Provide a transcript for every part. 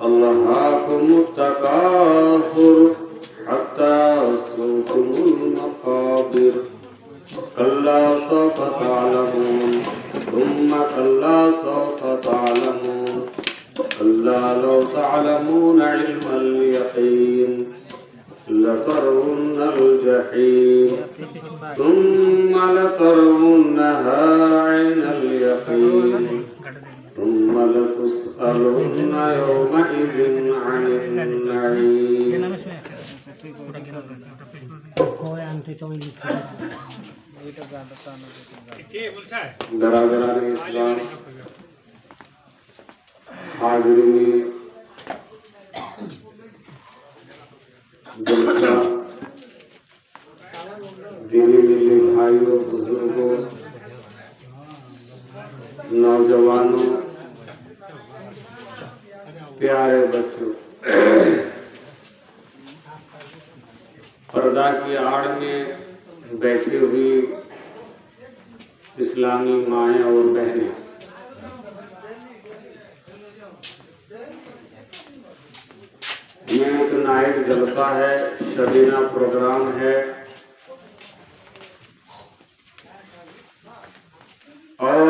अल्लाहुम्मत तकासुर हत्ता ज़ुरतुमुल मक़ाबिर कल्ला सौफ तअलमून सुम्मा कल्ला सौफ तअलमून कल्ला लौ तअलमून इल्मल यक़ीन लतरवुन्नल जहीम सुम्मा लतरवुन्नहा ऐनल यक़ीन सुम्मा लतुस्अलुन्ना यौमइज़िन अनिन नईम। बराबराने इस्लाम हाज़िरीन जलसा दीनी मिली भाइयों, बुजुर्गों, नौजवानों, प्यारे बच्चों, पर्दा की आड़ में बैठी हुई इस्लामी माएँ और बहनें, ये एक नाइट जलसा है, शबीना प्रोग्राम है और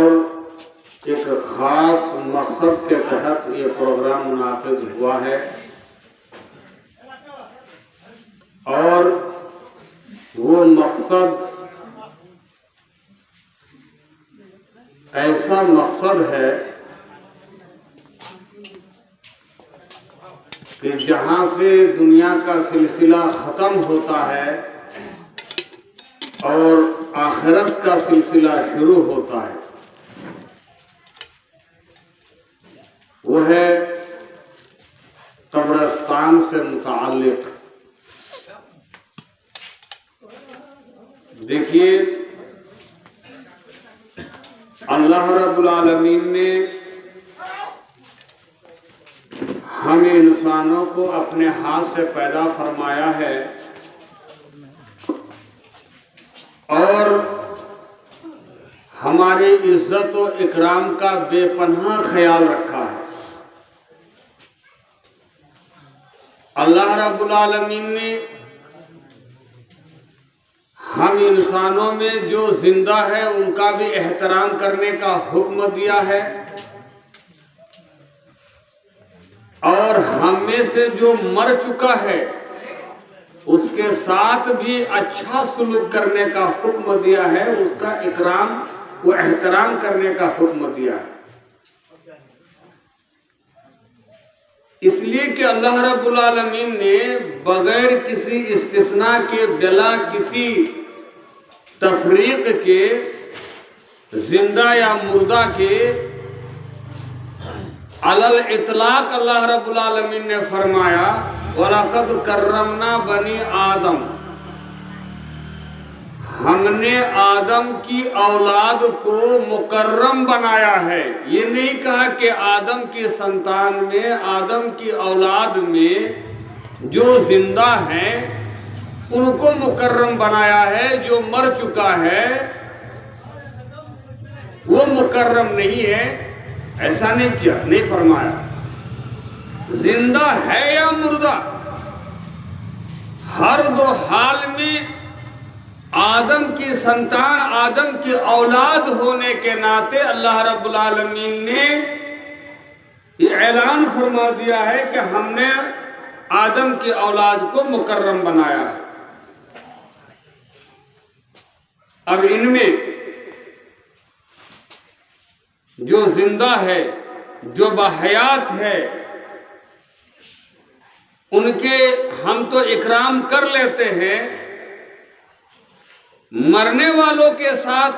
एक खास मकसद के तहत ये प्रोग्राम मुनाकिद हुआ है और वो मकसद ऐसा मकसद है कि जहाँ से दुनिया का सिलसिला ख़त्म होता है और आखिरत का सिलसिला शुरू होता है, वो है कब्रिस्तान से मुताल्लिक़। देखिए, अल्लाह रब्बुल आलमीन ने हम इंसानों को अपने हाथ से पैदा फरमाया है और हमारी इज्जत और इकराम का बेपनाह ख्याल रखा है। अल्लाह रब्बुल आलमीन ने हम इंसानों में जो जिंदा है उनका भी एहतराम करने का हुक्म दिया है और हम में से जो मर चुका है उसके साथ भी अच्छा सुलूक करने का हुक्म दिया है, उसका इकराम व एहतराम करने का हुक्म दिया है। इसलिए कि अल्लाह रब्बुल आलमीन ने बगैर किसी इस्तिस्ना के, बिला किसी तफरीक के, जिंदा या मुर्दा के, अलल इतलाक अल्लाह रब्बुल आलमीन ने फरमाया वलक़द कर्रमना बनी आदम, हमने आदम की औलाद को मुकर्रम बनाया है। ये नहीं कहा कि आदम की संतान में, आदम की औलाद में जो जिंदा हैं उनको मुकर्रम बनाया है, जो मर चुका है वो मुकर्रम नहीं है, ऐसा नहीं किया, नहीं फरमाया। जिंदा है या मुर्दा, हर दो हाल में आदम की संतान, आदम की औलाद होने के नाते अल्लाह रब्बुल आलमीन ने ये ऐलान फरमा दिया है कि हमने आदम की औलाद को मुकर्रम बनाया है। अब इनमें जो जिंदा है, जो बहयात है, उनके हम तो इकराम कर लेते हैं, मरने वालों के साथ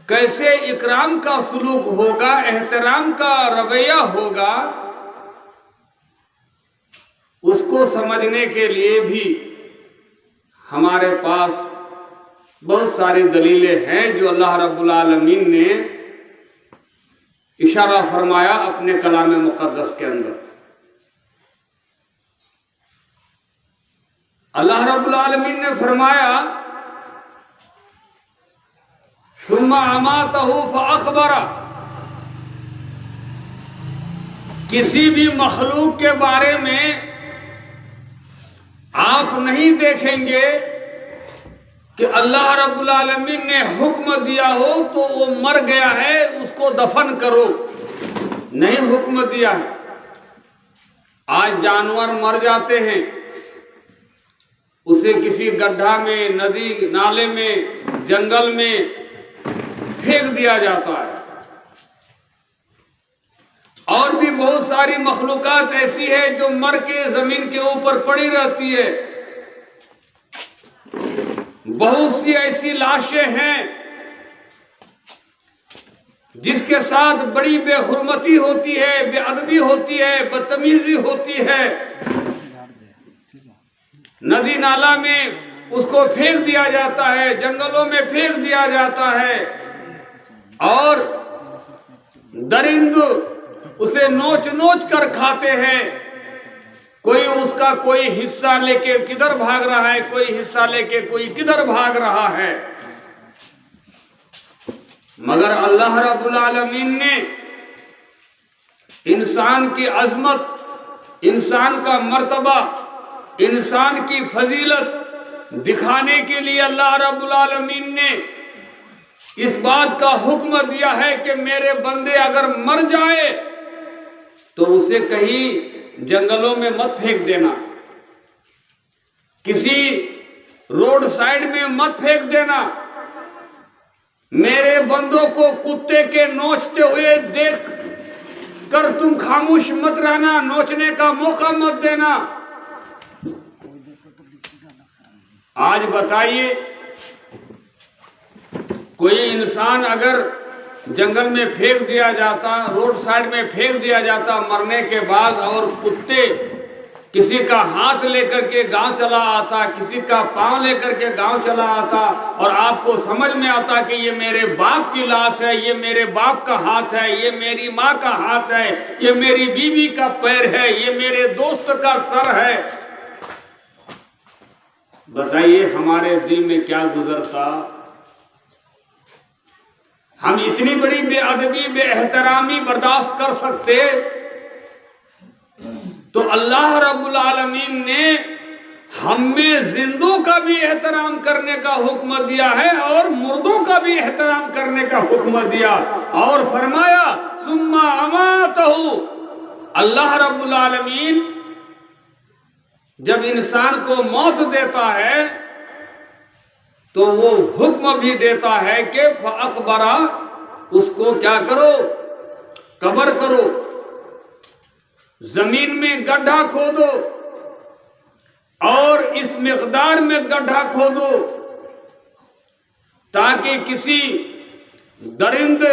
कैसे इकराम का सुलूक होगा, एहतराम का रवैया होगा, उसको समझने के लिए भी हमारे पास बहुत सारी दलीलें हैं जो अल्लाह रब्बुल आलमीन ने इशारा फरमाया अपने कलाम मुक़द्दस के अंदर। अल्लाह रब्बुल आलमीन ने फरमाया सुम्मा अमातहु फ़अख़बरा, किसी भी मखलूक के बारे में आप नहीं देखेंगे कि अल्लाह रब्बुल आलमीन ने हुक्म दिया हो तो वो मर गया है उसको दफन करो, नहीं हुक्म दिया है। आज जानवर मर जाते हैं, उसे किसी गड्ढा में, नदी नाले में, जंगल में फेंक दिया जाता है। और भी बहुत सारी मखलूकात ऐसी है जो मर के जमीन के ऊपर पड़ी रहती है। बहुत सी ऐसी लाशें हैं जिसके साथ बड़ी बेहुरमती होती है, बेअदबी होती है, बदतमीजी होती है। नदी नाला में उसको फेंक दिया जाता है, जंगलों में फेंक दिया जाता है और दरिंद उसे नोच नोच कर खाते हैं। कोई उसका कोई हिस्सा लेके किधर भाग रहा है, कोई हिस्सा लेके कोई किधर भाग रहा है। मगर अल्लाह रब्बुल आलमीन ने इंसान की अजमत, इंसान का मर्तबा, इंसान की फजीलत दिखाने के लिए अल्लाह रब्बुल आलमीन ने इस बात का हुक्म दिया है कि मेरे बंदे अगर मर जाए तो उसे कहीं जंगलों में मत फेंक देना, किसी रोड साइड में मत फेंक देना। मेरे बंदों को कुत्ते के नोचते हुए देख कर तुम खामोश मत रहना, नोचने का मौका मत देना। आज बताइए, कोई इंसान अगर जंगल में फेंक दिया जाता, रोड साइड में फेंक दिया जाता मरने के बाद, और कुत्ते किसी का हाथ लेकर के गांव चला आता, किसी का पांव लेकर के गांव चला आता, और आपको समझ में आता कि ये मेरे बाप की लाश है, ये मेरे बाप का हाथ है, ये मेरी माँ का हाथ है, ये मेरी बीवी का पैर है, ये मेरे दोस्त का सर है, बताइए हमारे दिल में क्या गुजरता। हम इतनी बड़ी बेअदबी, बेएहतरामी बर्दाश्त कर सकते? तो अल्लाह रब्बुल आलमीन ने हमें जिंदों का भी एहतराम करने का हुक्म दिया है और मुर्दों का भी एहतराम करने का हुक्म दिया, और फरमाया सुम्मा अमातहु। अल्लाह रब्बुल आलमीन जब इंसान को मौत देता है तो वो हुक्म भी देता है कि फअक़बरा, उसको क्या करो, कब्र करो, जमीन में गड्ढा खोदो और इस मिक़दार में गड्ढा खोदो ताकि किसी दरिंद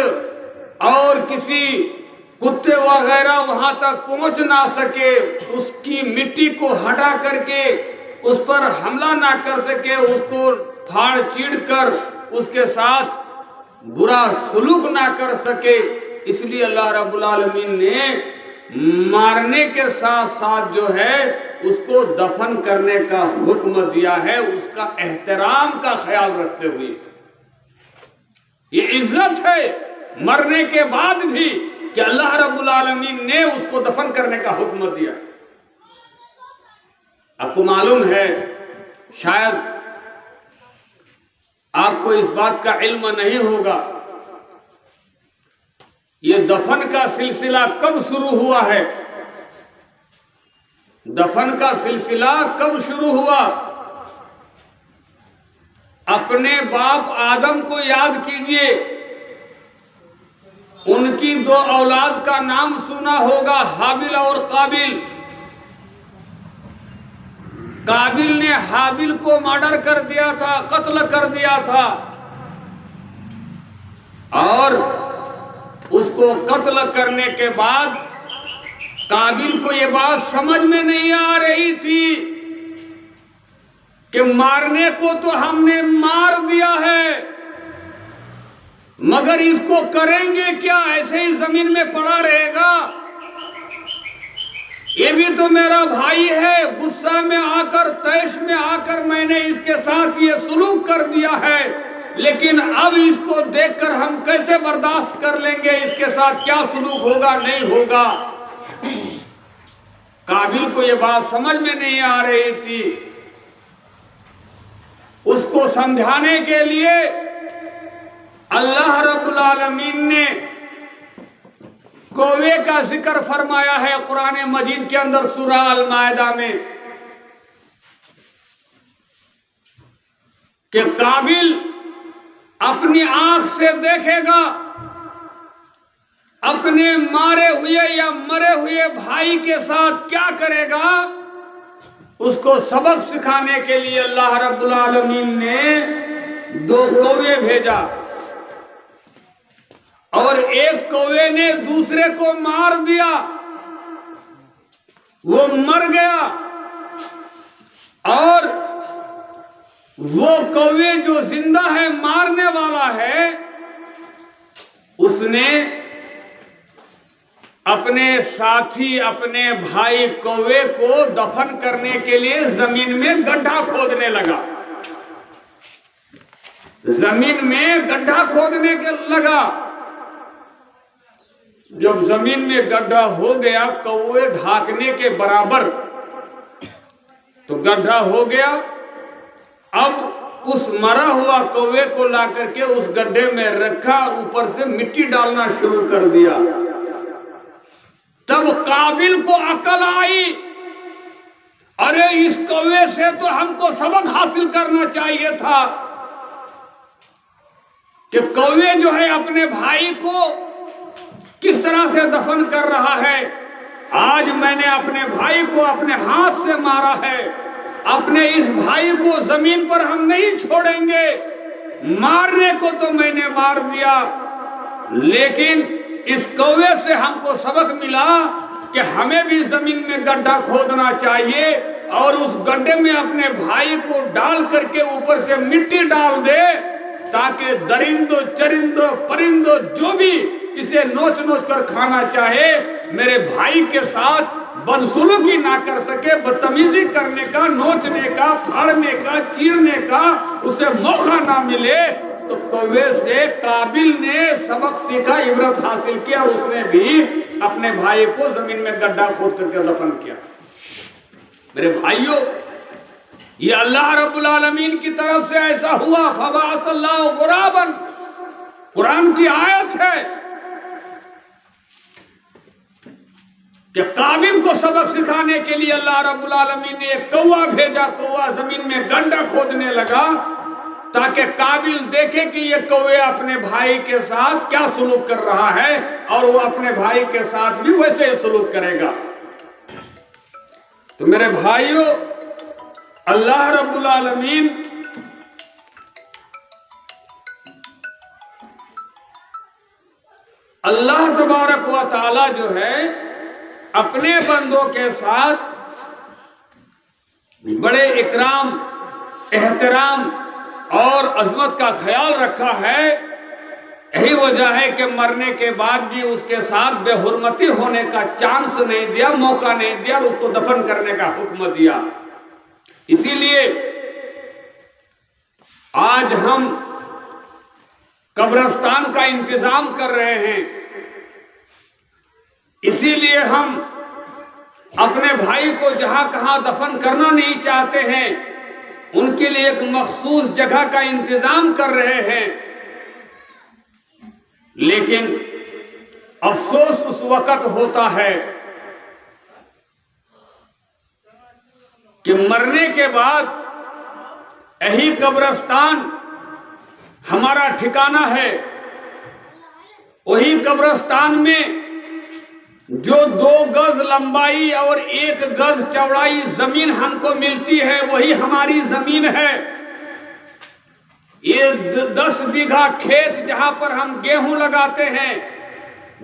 और किसी कुत्ते वगैरह वहां तक पहुंच ना सके, उसकी मिट्टी को हटा करके उस पर हमला ना कर सके, उसको फाड़ चीड़ कर उसके साथ बुरा सलूक ना कर सके। इसलिए अल्लाह रब्बुल आलमीन ने मारने के साथ साथ जो है उसको दफन करने का हुक्म दिया है, उसका एहतराम का ख्याल रखते हुए। ये इज्जत है मरने के बाद भी कि अल्लाह रब्बुल आलमीन ने उसको दफन करने का हुक्म दिया। आपको मालूम है, शायद आपको इस बात का इल्म नहीं होगा, ये दफन का सिलसिला कब शुरू हुआ है? दफन का सिलसिला कब शुरू हुआ? अपने बाप आदम को याद कीजिए, उनकी दो औलाद का नाम सुना होगा, हाबिल और काबिल। काबिल ने हाबिल को मर्डर कर दिया था, कत्ल कर दिया था, और उसको कत्ल करने के बाद काबिल को ये बात समझ में नहीं आ रही थी कि मारने को तो हमने मार दिया है, मगर इसको करेंगे क्या? ऐसे ही जमीन में पड़ा रहेगा? ये भी तो मेरा भाई है, गुस्सा में आकर, तैश में आकर मैंने इसके साथ ये सुलूक कर दिया है, लेकिन अब इसको देखकर हम कैसे बर्दाश्त कर लेंगे? इसके साथ क्या सुलूक होगा, नहीं होगा? काबिल को ये बात समझ में नहीं आ रही थी। उसको समझाने के लिए अल्लाह रब्बुल आलमीन ने कौवे का जिक्र फरमाया है कुरान मजीद के अंदर सूरह अल माइदा में कि काबिल अपनी आंख से देखेगा अपने मारे हुए या मरे हुए भाई के साथ क्या करेगा। उसको सबक सिखाने के लिए अल्लाह रब्बुल आलमीन ने 2 कौवे भेजा और एक कौवे ने दूसरे को मार दिया, वो मर गया। और वो कौवे जो जिंदा है, मारने वाला है, उसने अपने साथी अपने भाई कौवे को दफन करने के लिए जमीन में गड्ढा खोदने लगा। जमीन में गड्ढा खोदने के लगा। जब जमीन में गड्ढा हो गया कौवे ढाकने के बराबर, तो गड्ढा हो गया। अब उस मरा हुआ कौवे को ला करके उस गड्ढे में रखा, ऊपर से मिट्टी डालना शुरू कर दिया। तब काबिल को अकल आई, अरे इस कौवे से तो हमको सबक हासिल करना चाहिए था कि कौवे जो है अपने भाई को किस तरह से दफन कर रहा है। आज मैंने अपने भाई को अपने हाथ से मारा है, अपने इस भाई को जमीन पर हम नहीं छोड़ेंगे। मारने को तो मैंने मार दिया, लेकिन इस कौवे से हमको सबक मिला कि हमें भी जमीन में गड्ढा खोदना चाहिए और उस गड्ढे में अपने भाई को डाल करके ऊपर से मिट्टी डाल दे, ताकि दरिंदो चरिंदो परिंदो जो भी इसे नोच नोच कर खाना चाहे, मेरे भाई के साथ बदसलूकी ना कर सके, बदतमीजी करने का, नोचने का, फाड़ने का, चीरने का उसे मौका ना मिले। तो कौवे से काबिल ने सबक सीखा, इबरत हासिल किया, उसने भी अपने भाई को जमीन में गड्ढा खोद करके दफन किया। मेरे भाइयों, ये अल्लाह रब्बुल आलमीन की तरफ से ऐसा हुआ। फबाअसल्लाहु गुराबन, कुरान की आयत है कि काबिल को सबक सिखाने के लिए अल्लाह रब्बुल आलमीन ने एक कौवा भेजा। कौवा जमीन में गड्ढा खोदने लगा ताकि काबिल देखे कि ये कौवे अपने भाई के साथ क्या सलूक कर रहा है और वो अपने भाई के साथ भी वैसे ही सलूक करेगा। तो मेरे भाइयों, अल्लाह रब्बुल आलमीन अल्लाह तबारक व तआला जो है अपने बंदों के साथ बड़े इकराम, एहतराम और अजमत का ख्याल रखा है। यही वजह है कि मरने के बाद भी उसके साथ बेहुरमती होने का चांस नहीं दिया, मौका नहीं दिया, उसको दफन करने का हुक्म दिया। इसीलिए आज हम कब्रिस्तान का इंतजाम कर रहे हैं। इसीलिए हम अपने भाई को जहां कहां दफन करना नहीं चाहते हैं, उनके लिए एक मखसूस जगह का इंतजाम कर रहे हैं। लेकिन अफसोस उस वक्त होता है कि मरने के बाद यही कब्रिस्तान हमारा ठिकाना है। वही कब्रिस्तान में जो 2 गज लंबाई और 1 गज चौड़ाई जमीन हमको मिलती है, वही हमारी जमीन है। ये 10 बीघा खेत जहां पर हम गेहूं लगाते हैं,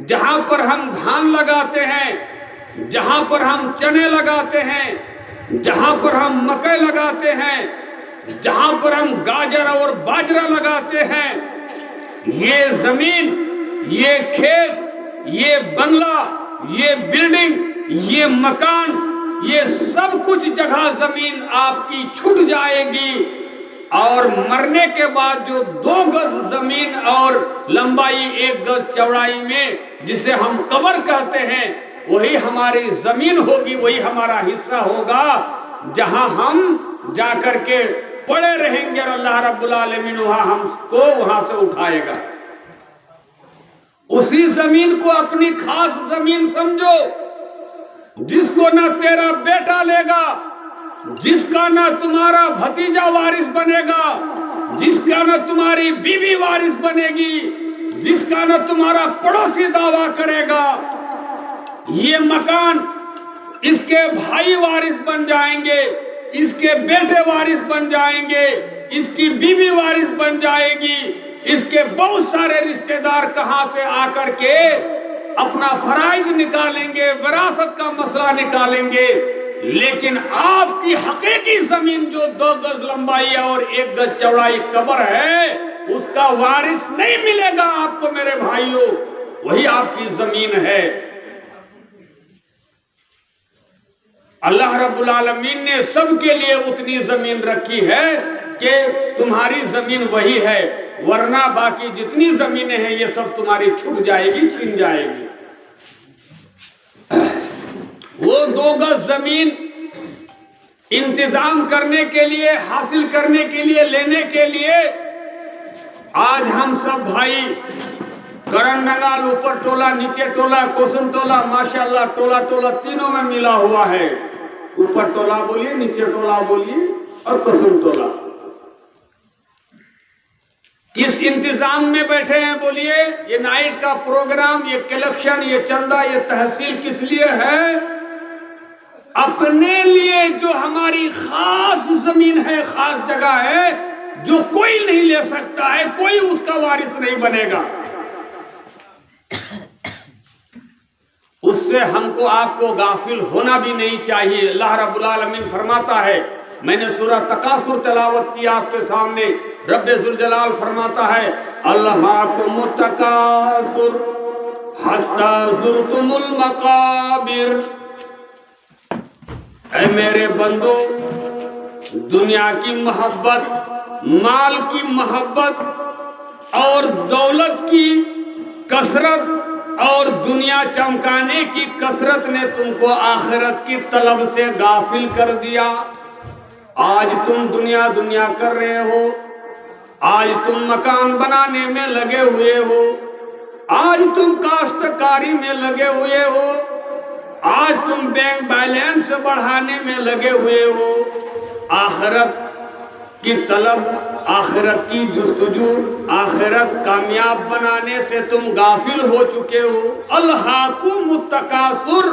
जहां पर हम धान लगाते हैं, जहां पर हम चने लगाते हैं, जहां पर हम मकई लगाते हैं, जहां पर हम गाजर और बाजरा लगाते हैं, ये जमीन, ये खेत, ये बंगला, ये बिल्डिंग, ये मकान, ये सब कुछ जगह जमीन आपकी छूट जाएगी। और मरने के बाद जो 2 गज जमीन और लंबाई 1 गज चौड़ाई में, जिसे हम कब्र कहते हैं, वही हमारी जमीन होगी, वही हमारा हिस्सा होगा, जहां हम जाकर के पड़े रहेंगे और अल्लाह रब्बुल आलमीन हमको वहां से उठाएगा। उसी जमीन को अपनी खास जमीन समझो, जिसको ना तेरा बेटा लेगा, जिसका ना तुम्हारा भतीजा वारिस बनेगा, जिसका ना तुम्हारी बीवी वारिस बनेगी, जिसका ना तुम्हारा पड़ोसी दावा करेगा। ये मकान इसके भाई वारिस बन जाएंगे, इसके बेटे वारिस बन जाएंगे, इसकी बीवी वारिस बन जाएगी, इसके बहुत सारे रिश्तेदार कहां से आकर के अपना फराइज निकालेंगे, विरासत का मसला निकालेंगे। लेकिन आपकी हकीकी जमीन जो 2 गज लंबाई और 1 गज चौड़ाई कब्र है, उसका वारिस नहीं मिलेगा आपको मेरे भाइयों, वही आपकी जमीन है। अल्लाह रब्बुल आलमीन ने सबके लिए उतनी जमीन रखी है कि तुम्हारी जमीन वही है, वरना बाकी जितनी जमीनें हैं ये सब तुम्हारी छूट जाएगी, छीन जाएगी। वो 2 गज जमीन इंतजाम करने के लिए, हासिल करने के लिए, लेने के लिए आज हम सब भाई करण नगाल, ऊपर टोला, नीचे टोला, कोसम टोला, माशाल्लाह टोला टोला तीनों में मिला हुआ है। ऊपर टोला बोलिए, नीचे टोला बोलिए और कोसम टोला। किस इंतजाम में बैठे हैं बोलिए? ये नाइट का प्रोग्राम, ये कलेक्शन, ये चंदा, ये तहसील किस लिए है? अपने लिए। जो हमारी खास जमीन है, खास जगह है, जो कोई नहीं ले सकता है, कोई उसका वारिस नहीं बनेगा, उससे हमको आपको गाफिल होना भी नहीं चाहिए। अल्लाह रब्बुल आलमीन फरमाता है, मैंने सूरह तकासुर तिलावत की आपके सामने, रब्बे जुल जलाल फरमाता है, अल्लाहुम्मुत तकासुर हत्ता ज़ुरतुमुल मकाबिर। ऐ मेरे बंदो, दुनिया की मोहब्बत, माल की मोहब्बत और दौलत की कसरत और दुनिया चमकाने की कसरत ने तुमको आखिरत की तलब से गाफिल कर दिया। आज तुम दुनिया दुनिया कर रहे हो, आज तुम मकान बनाने में लगे हुए हो, आज तुम काश्तकारी में लगे हुए हो, आज तुम बैंक बैलेंस बढ़ाने में लगे हुए हो। आखिरत की तलब, आखिरत की जुस्तजू, आखिरत कामयाब बनाने से तुम गाफिल हो चुके हो। अल्हाकुमुत तकासुर,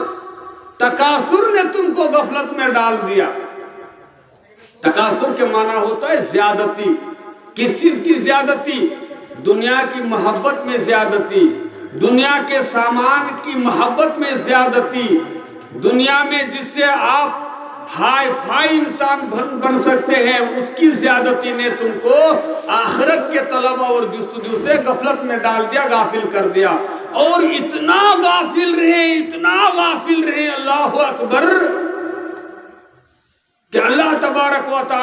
तकासुर ने तुमको गफलत में डाल दिया। तकासुर के माना होता है ज्यादती। किस चीज की ज्यादती? दुनिया की मोहब्बत में ज्यादती, दुनिया के सामान की मोहब्बत में ज्यादती, दुनिया में जिससे आप हाई फाई इंसान बन सकते हैं, उसकी ज्यादती ने तुमको आखिरत के तलब और जुस्तजू से गफलत में डाल दिया, गाफिल कर दिया। और इतना गाफिल रहे, इतना गाफिल रहे, अल्लाहु अकबर, कि अल्लाह तबारक व तआला